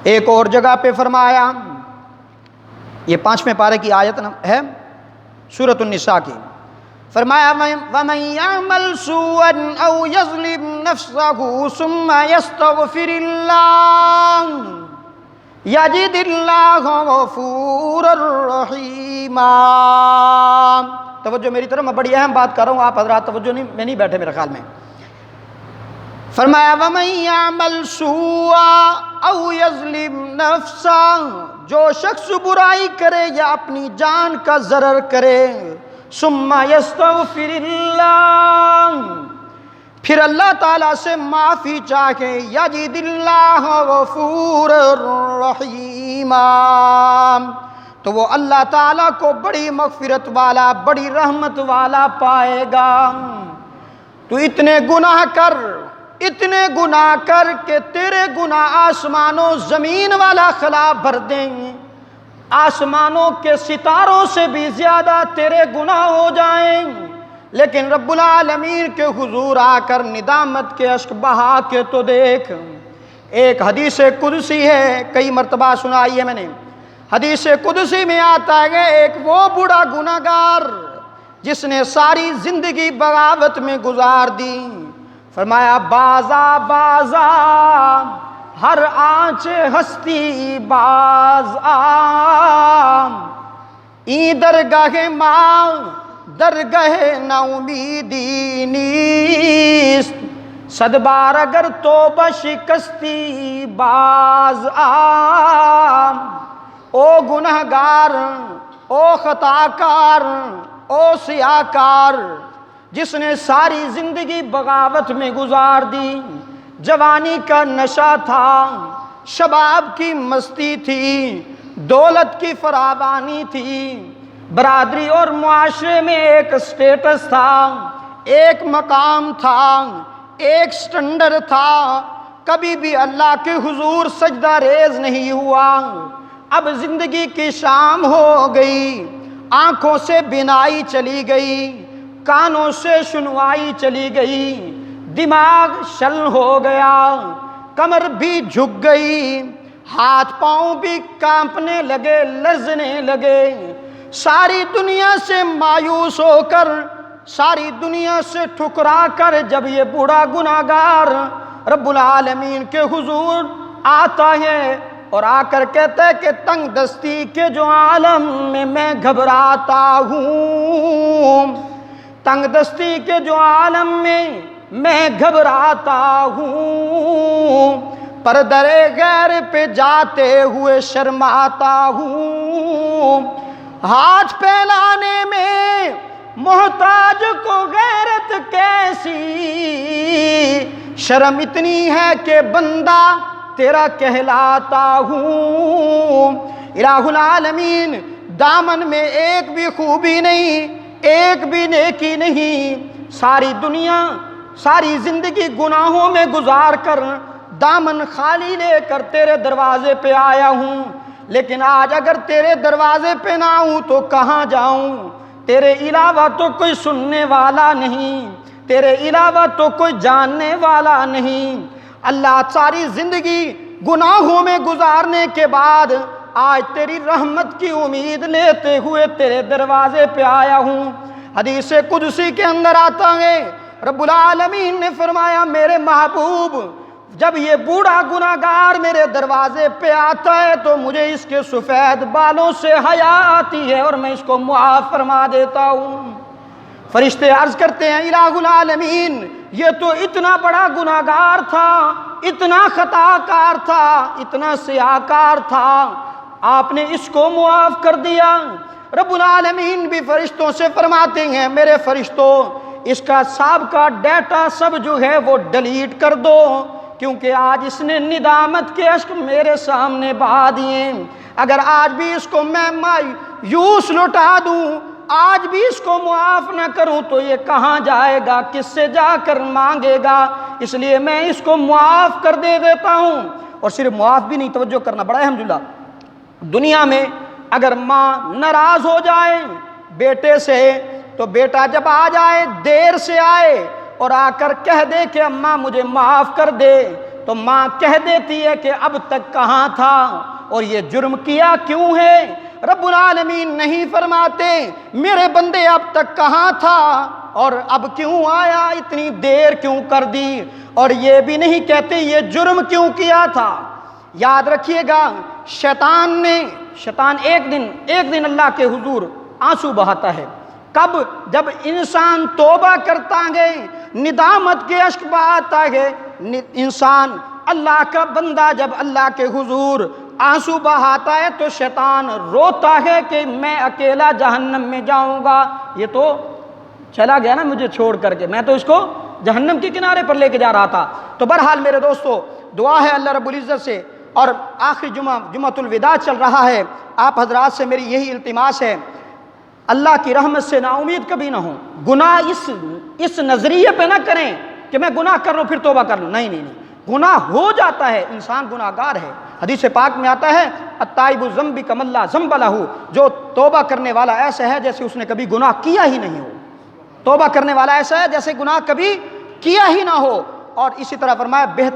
ایک اور جگہ پہ فرمایا، یہ 5ویں پارے کی آیت ہے سورۃ النساء کی، فرمایا وَمَن يَعْمَلْ سُوءًا أَوْ يَظْلِمْ نَفْسَهُ ثُمَّ يَسْتَغْفِرِ اللَّهَ يَجِدِ اللَّهَ غَفُورًا رَحِيمًا۔ توجہ میری طرف، میں بڑی اہم بات کر رہا ہوں، آپ حضرات توجہ میں نہیں بیٹھے میرے خیال میں۔ فرمایا وَمَن يَعْمَلْ سُوءًا أَوْ يَظْلِمْ نَفْسَهُ، جو شخص برائی کرے یا اپنی جان کا ضرر کرے، ثم یستغفر اللہ، پھر اللہ تعالیٰ سے معافی چاہے، یجد اللہ غفور رحیما، تو وہ اللہ تعالیٰ کو بڑی مغفرت والا، بڑی رحمت والا پائے گا۔ تو اتنے گناہ کر کہ تیرے گناہ آسمان و زمین والا خلا بھر دیں گے، آسمانوں کے ستاروں سے بھی زیادہ تیرے گناہ ہو جائیں، لیکن رب العالمین کے حضور آ کر ندامت کے اشک بہا کے تو دیکھ۔ ایک حدیث قدسی ہے، کئی مرتبہ سنائی ہے میں نے، حدیث قدسی میں آتا ہے ایک وہ بوڑھا گناہگار جس نے ساری زندگی بغاوت میں گزار دی، فرمایا بازا بازا ہر آنچ ہستی باز این درگاہ ماں درگاہ نا امیدی نیست، صد بار اگر توبہ شکستی باز او گنہگار، او خطاکار، او سیاکار جس نے ساری زندگی بغاوت میں گزار دی، جوانی کا نشہ تھا، شباب کی مستی تھی، دولت کی فراوانی تھی، برادری اور معاشرے میں ایک سٹیٹس تھا، ایک مقام تھا، ایک سٹنڈر تھا، کبھی بھی اللہ کے حضور سجدہ ریز نہیں ہوا۔ اب زندگی کی شام ہو گئی، آنکھوں سے بینائی چلی گئی، کانوں سے سنوائی چلی گئی، دماغ شل ہو گیا، کمر بھی جھک گئی، ہاتھ پاؤں بھی کانپنے لگے، لرزنے لگے، ساری دنیا سے مایوس ہو کر، ساری دنیا سے ٹھکرا کر جب یہ بوڑھا گناہگار رب العالمین کے حضور آتا ہے اور آ کر کہتا ہے کہ تنگ دستی کے جو عالم میں گھبراتا ہوں، تنگ دستی کے جو عالم میں گھبراتا ہوں، پر در غیر پہ جاتے ہوئے شرماتا ہوں، ہاتھ پھیلانے میں محتاج کو غیرت کیسی، شرم اتنی ہے کہ بندہ تیرا کہلاتا ہوں۔ الہ العالمین دامن میں ایک بھی خوبی نہیں، ایک بھی نیکی نہیں، ساری دنیا ساری زندگی گناہوں میں گزار کر دامن خالی لے کر تیرے دروازے پہ آیا ہوں، لیکن آج اگر تیرے دروازے پہ نہ آؤں تو کہاں جاؤں؟ تیرے علاوہ تو کوئی سننے والا نہیں، تیرے علاوہ تو کوئی جاننے والا نہیں۔ اللہ ساری زندگی گناہوں میں گزارنے کے بعد آج تیری رحمت کی امید لیتے ہوئے تیرے دروازے پہ آیا ہوں۔ حدیث قدسی کے اندر آتا ہے، رب العالمین نے فرمایا میرے محبوب جب یہ بوڑھا گناہگار میرے دروازے پہ آتا ہے تو مجھے اس کے سفید بالوں سے حیا آتی ہے اور میں اس کو معاف فرما دیتا ہوں۔ فرشتے عرض کرتے ہیں الہ العالمین یہ تو اتنا بڑا گناہگار تھا، اتنا خطا کار تھا، اتنا سیاکار تھا، آپ نے اس کو معاف کر دیا۔ رب العالمین بھی فرشتوں سے فرماتے ہیں میرے فرشتوں اس کا سابقہ ڈیٹا سب جو ہے وہ ڈیلیٹ کر دو، کیونکہ آج اس نے ندامت کے اشک میرے سامنے بہا دیے، اگر آج بھی اس کو میں مایوس لوٹا دوں، آج بھی اس کو معاف نہ کروں تو یہ کہاں جائے گا، کس سے جا کر مانگے گا، اس لیے میں اس کو معاف کر دیتا ہوں۔ اور صرف معاف بھی نہیں، توجہ کرنا بڑا الحمدللہ، دنیا میں اگر ماں ناراض ہو جائے بیٹے سے تو بیٹا جب آ جائے، دیر سے آئے اور آ کر کہہ دے کہ اماں مجھے معاف کر دے، تو ماں کہہ دیتی ہے کہ اب تک کہاں تھا اور یہ جرم کیا کیوں ہے؟ رب العالمین نہیں فرماتے میرے بندے اب تک کہاں تھا اور اب کیوں آیا، اتنی دیر کیوں کر دی، اور یہ بھی نہیں کہتے یہ جرم کیوں کیا تھا۔ یاد رکھیے گا، شیطان ایک دن اللہ کے حضور آنسو بہاتا ہے۔ کب؟ جب انسان توبہ کرتا ہے، ندامت کے اشک بہاتا ہے، انسان اللہ کا بندہ جب اللہ کے حضور آنسو بہاتا ہے تو شیطان روتا ہے کہ میں اکیلا جہنم میں جاؤں گا، یہ تو چلا گیا نا مجھے چھوڑ کر کے، میں تو اس کو جہنم کے کنارے پر لے کے جا رہا تھا۔ تو بہرحال میرے دوستو، دعا ہے اللہ رب العزت سے، اور آخری جمعۃ الوداع چل رہا ہے، آپ حضرات سے میری یہی التماس ہے، اللہ کی رحمت سے نا امید کبھی نہ ہوں۔ گناہ اس نظریے پہ نہ کریں کہ میں گناہ کر لوں پھر توبہ کر لوں، نہیں، گناہ ہو جاتا ہے، انسان گناہ گار ہے۔ حدیث پاک میں آتا ہے التائب الذنب کمن لا ذنب لہ، جو توبہ کرنے والا ایسا ہے جیسے اس نے کبھی گناہ کیا ہی نہیں ہو۔ توبہ کرنے والا ایسا ہے جیسے گناہ کبھی کیا ہی نہ ہو۔ اور اسی طرح فرمایا بہتر